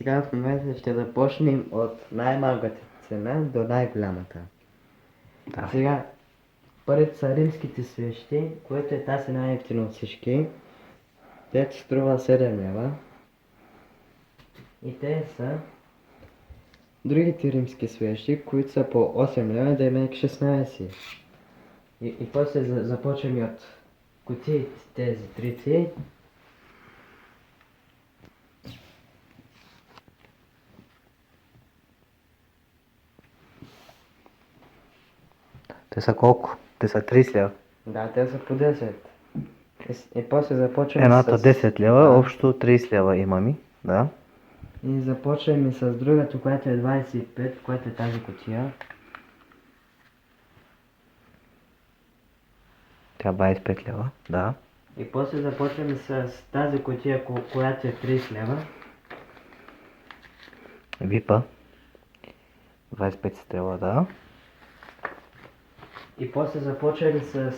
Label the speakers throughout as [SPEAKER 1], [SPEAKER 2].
[SPEAKER 1] сега в момента ще започнем от най-малката цена до най-голямата.
[SPEAKER 2] Да.
[SPEAKER 1] Сега, първите са римските свещи, което е тази най-евтина от всички. Те струва 7 лева. И те са другите римски свещи, които са по 8 лева, да имат 16. И после започваме от кутиите, тези трици.
[SPEAKER 2] Те са колко? Те са 30 лева.
[SPEAKER 1] Да, те са по 10. И после започваме
[SPEAKER 2] Едната
[SPEAKER 1] с...
[SPEAKER 2] 10 лева,
[SPEAKER 1] Да.
[SPEAKER 2] общо 30 лева имаме. Да.
[SPEAKER 1] И започваме с другата, която е 25, която е тази кутия.
[SPEAKER 2] Тя 25 лева. Да.
[SPEAKER 1] И после започваме с тази кутия, която е 30 лева.
[SPEAKER 2] Випа. 25 стрела, да.
[SPEAKER 1] И после започваме с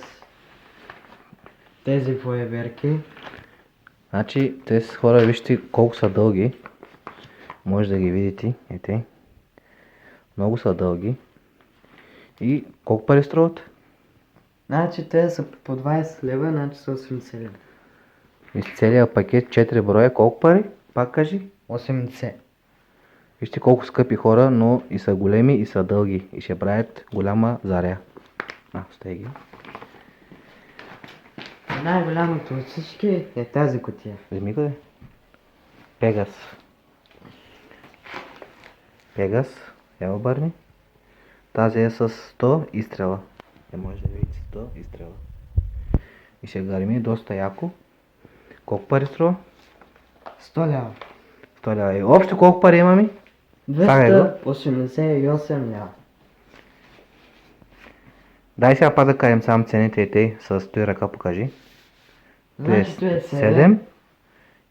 [SPEAKER 1] тези фойерверки.
[SPEAKER 2] Значи, тези хора, вижте колко са дълги. Може да ги видите. Ете. Много са дълги. И колко пари струват?
[SPEAKER 1] Значи те са по 20 лева, значи са 80 лева.
[SPEAKER 2] И с целия пакет 4 броя, колко пари? Пак кажи.
[SPEAKER 1] 80.
[SPEAKER 2] Вижте колко скъпи хора, но и са големи и са дълги. И ще правят голяма заря. Стай ги.
[SPEAKER 1] Най-голямото от всички е тази кутия.
[SPEAKER 2] Вземи го де. Пегас. Пегас. Я обърни. Тази е с 100 изстрела. Може да видите 100 изстрела. И ще гърми доста яко. Колко пари струва?
[SPEAKER 1] 100 лева.
[SPEAKER 2] 100 лева. И общо колко пари имаме?
[SPEAKER 1] 288 лева.
[SPEAKER 2] Дай сега па да кажем само цените и те с той ръка покажи.
[SPEAKER 1] Значи това е
[SPEAKER 2] 7.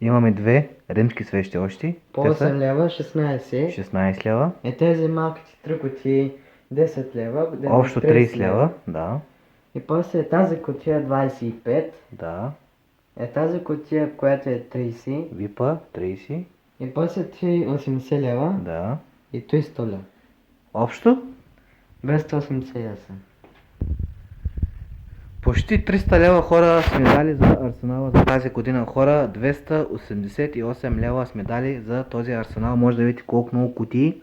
[SPEAKER 2] Имаме две римски свещи още.
[SPEAKER 1] По
[SPEAKER 2] Те
[SPEAKER 1] 8
[SPEAKER 2] са
[SPEAKER 1] лева, 16.
[SPEAKER 2] 16 лева.
[SPEAKER 1] Тези малките три кутии 10 лева.
[SPEAKER 2] Общо 30 лева. Да.
[SPEAKER 1] И после тази кутия 25.
[SPEAKER 2] Да.
[SPEAKER 1] Тази кутия, която е 30.
[SPEAKER 2] Випа 30.
[SPEAKER 1] И после 80 лева.
[SPEAKER 2] Да.
[SPEAKER 1] И той 100 лева.
[SPEAKER 2] Общо?
[SPEAKER 1] 288.
[SPEAKER 2] Почти 300 лева хора сме дали за арсенала за тази година. Хора, 288 лева сме дали за този арсенал. Може да видите колко много кутии.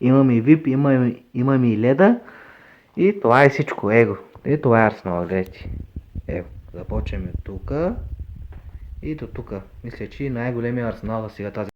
[SPEAKER 2] Имаме и VIP, имаме и леда. И това е всичко. Его. И това е арсенал. Гледайте. Его. Започваме от тук и до тук. Мисля, че най-големия арсенал за сега тази